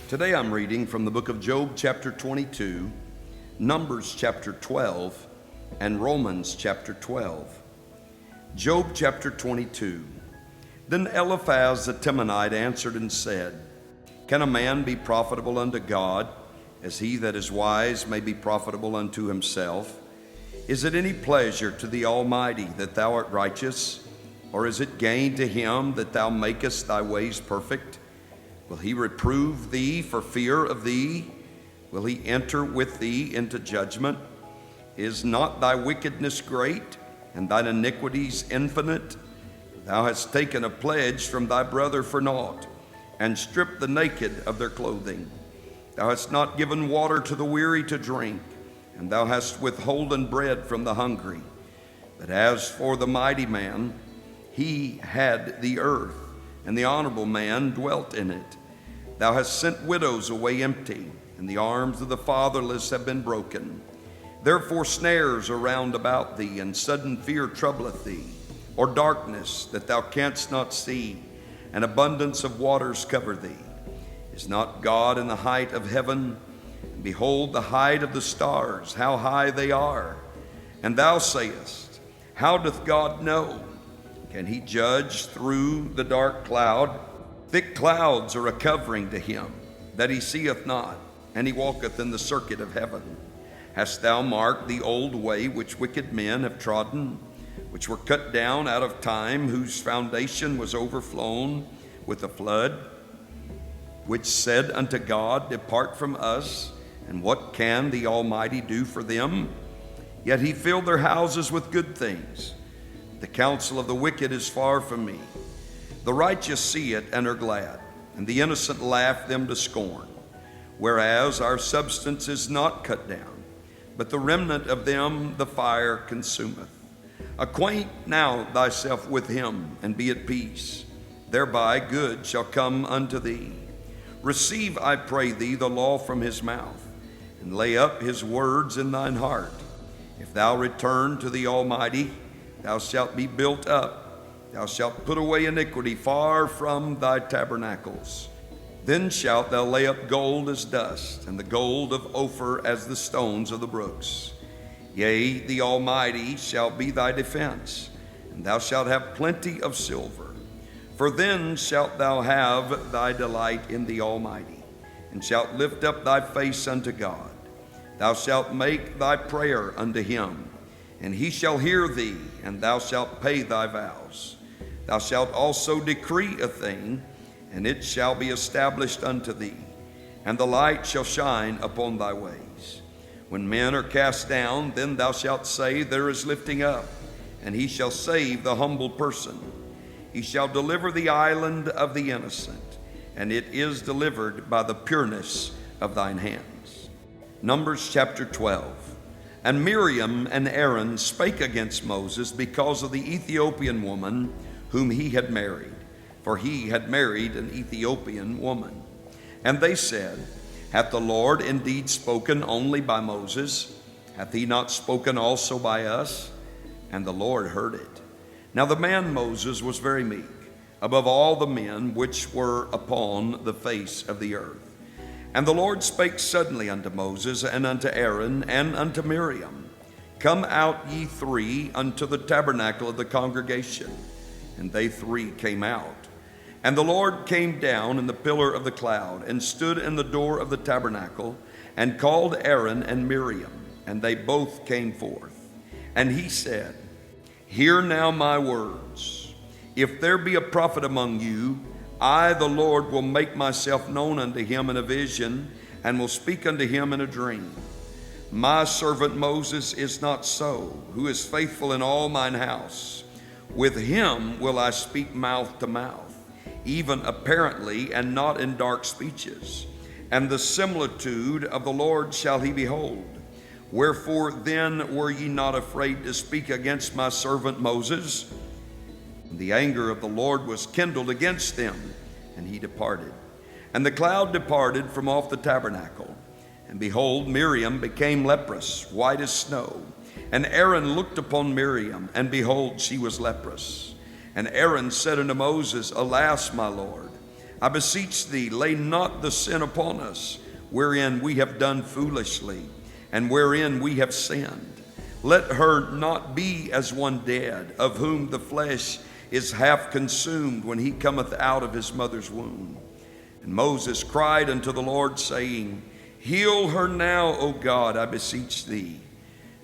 Today I'm reading from the book of Job chapter 22, Numbers chapter 12, and Romans chapter 12. Job chapter 22. Then Eliphaz the Temanite answered and said, Can a man be profitable unto God, as he that is wise may be profitable unto himself? Is it any pleasure to the Almighty that thou art righteous? Or is it gain to him that thou makest thy ways perfect? Will he reprove thee for fear of thee? Will he enter with thee into judgment? Is not thy wickedness great, and thine iniquities infinite? Thou hast taken a pledge from thy brother for naught, and stripped the naked of their clothing. Thou hast not given water to the weary to drink, and thou hast withholden bread from the hungry. But as for the mighty man, he had the earth, and the honorable man dwelt in it. Thou hast sent widows away empty, and the arms of the fatherless have been broken. Therefore snares are round about thee, and sudden fear troubleth thee, or darkness that thou canst not see, and abundance of waters cover thee. Is not God in the height of heaven? And behold the height of the stars, how high they are. And thou sayest, How doth God know? Can he judge through the dark cloud? Thick clouds are a covering to him, that he seeth not, and he walketh in the circuit of heaven. Hast thou marked the old way which wicked men have trodden, which were cut down out of time, whose foundation was overflown with a flood? Which said unto God, Depart from us, and what can the Almighty do for them? Yet he filled their houses with good things. The counsel of the wicked is far from me. The righteous see it and are glad, and the innocent laugh them to scorn. Whereas our substance is not cut down, but the remnant of them the fire consumeth. Acquaint now thyself with him, and be at peace. Thereby good shall come unto thee. Receive, I pray thee, the law from his mouth, and lay up his words in thine heart. If thou return to the Almighty, thou shalt be built up. Thou shalt put away iniquity far from thy tabernacles. Then shalt thou lay up gold as dust, and the gold of Ophir as the stones of the brooks. Yea, the Almighty shall be thy defense, and thou shalt have plenty of silver. For then shalt thou have thy delight in the Almighty, and shalt lift up thy face unto God. Thou shalt make thy prayer unto him, and he shall hear thee, and thou shalt pay thy vows. Thou shalt also decree a thing, and it shall be established unto thee, and the light shall shine upon thy ways. When men are cast down, then thou shalt say, There is lifting up, and he shall save the humble person. He shall deliver the island of the innocent, and it is delivered by the pureness of thine hands. Numbers chapter 12. And Miriam and Aaron spake against Moses because of the Ethiopian woman whom he had married, for he had married an Ethiopian woman. And they said, Hath the Lord indeed spoken only by Moses? Hath he not spoken also by us? And the Lord heard it. Now the man Moses was very meek, above all the men which were upon the face of the earth. And the Lord spake suddenly unto Moses, and unto Aaron, and unto Miriam, Come out ye three unto the tabernacle of the congregation. And they three came out. And the Lord came down in the pillar of the cloud, and stood in the door of the tabernacle, and called Aaron and Miriam, and they both came forth. And he said, Hear now my words. If there be a prophet among you, I, the Lord, will make myself known unto him in a vision, and will speak unto him in a dream. My servant Moses is not so, who is faithful in all mine house. With him will I speak mouth to mouth, even apparently, and not in dark speeches. And the similitude of the Lord shall he behold. Wherefore then were ye not afraid to speak against my servant Moses? And the anger of the Lord was kindled against them, and he departed. And the cloud departed from off the tabernacle. And behold, Miriam became leprous, white as snow. And Aaron looked upon Miriam, and behold, she was leprous. And Aaron said unto Moses, Alas, my Lord, I beseech thee, lay not the sin upon us, wherein we have done foolishly, and wherein we have sinned. Let her not be as one dead, of whom the flesh is half consumed when he cometh out of his mother's womb. And Moses cried unto the Lord, saying, Heal her now, O God, I beseech thee.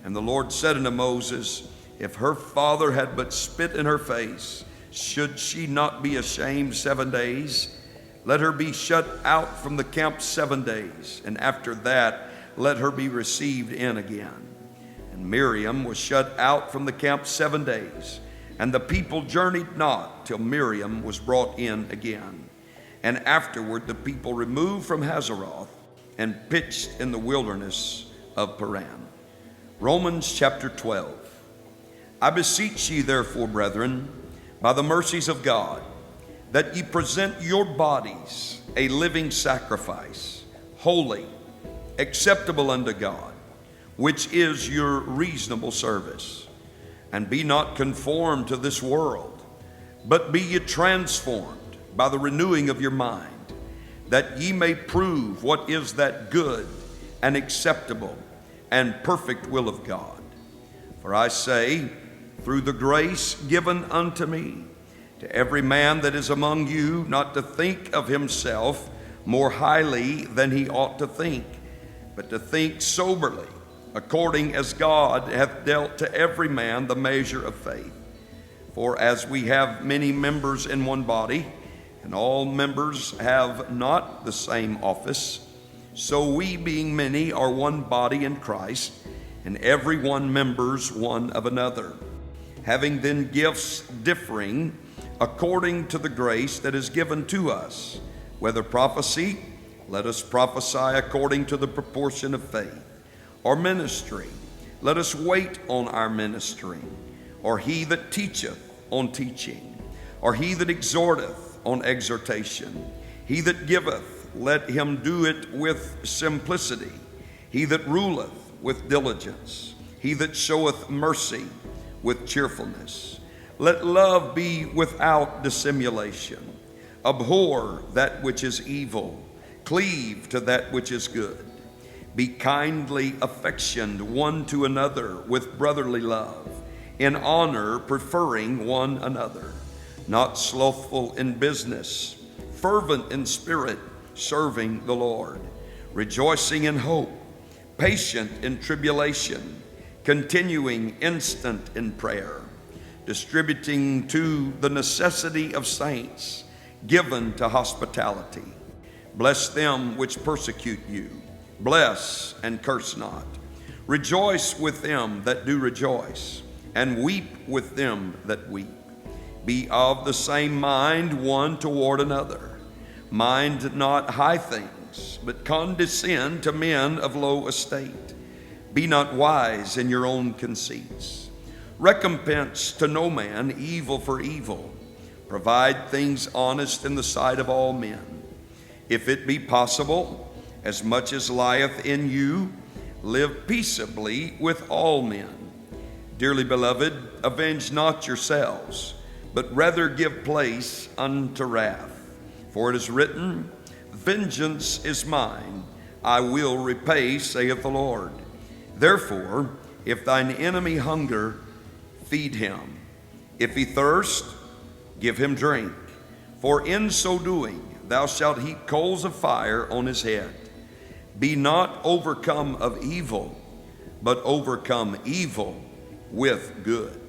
And the Lord said unto Moses, If her father had but spit in her face, should she not be ashamed 7 days? Let her be shut out from the camp 7 days, and after that let her be received in again. And Miriam was shut out from the camp 7 days, and the people journeyed not till Miriam was brought in again. And afterward the people removed from Hazeroth and pitched in the wilderness of Paran. Romans chapter 12. I beseech ye therefore, brethren, by the mercies of God, that ye present your bodies a living sacrifice, holy, acceptable unto God, which is your reasonable service. And be not conformed to this world, but be ye transformed by the renewing of your mind, that ye may prove what is that good and acceptable and perfect will of God. For I say, through the grace given unto me, to every man that is among you, not to think of himself more highly than he ought to think, but to think soberly, according as God hath dealt to every man the measure of faith. For as we have many members in one body, and all members have not the same office, so we, being many, are one body in Christ, and every one members one of another. Having then gifts differing according to the grace that is given to us, whether prophecy, let us prophesy according to the proportion of faith, or ministry, let us wait on our ministering, or he that teacheth on teaching, or he that exhorteth on exhortation, he that giveth, let him do it with simplicity, he that ruleth with diligence, he that showeth mercy with cheerfulness. Let love be without dissimulation. Abhor that which is evil, cleave to that which is good. Be kindly affectioned one to another with brotherly love, in honor preferring one another, not slothful in business, fervent in spirit, serving the Lord, rejoicing in hope, patient in tribulation, continuing instant in prayer, distributing to the necessity of saints, given to hospitality. Bless them which persecute you. Bless and curse not. Rejoice with them that do rejoice, and weep with them that weep. Be of the same mind one toward another. Mind not high things, but condescend to men of low estate. Be not wise in your own conceits. Recompense to no man evil for evil. Provide things honest in the sight of all men. If it be possible, as much as lieth in you, live peaceably with all men. Dearly beloved, avenge not yourselves, but rather give place unto wrath. For it is written, Vengeance is mine, I will repay, saith the Lord. Therefore, if thine enemy hunger, feed him. If he thirst, give him drink. For in so doing, thou shalt heap coals of fire on his head. Be not overcome of evil, but overcome evil with good.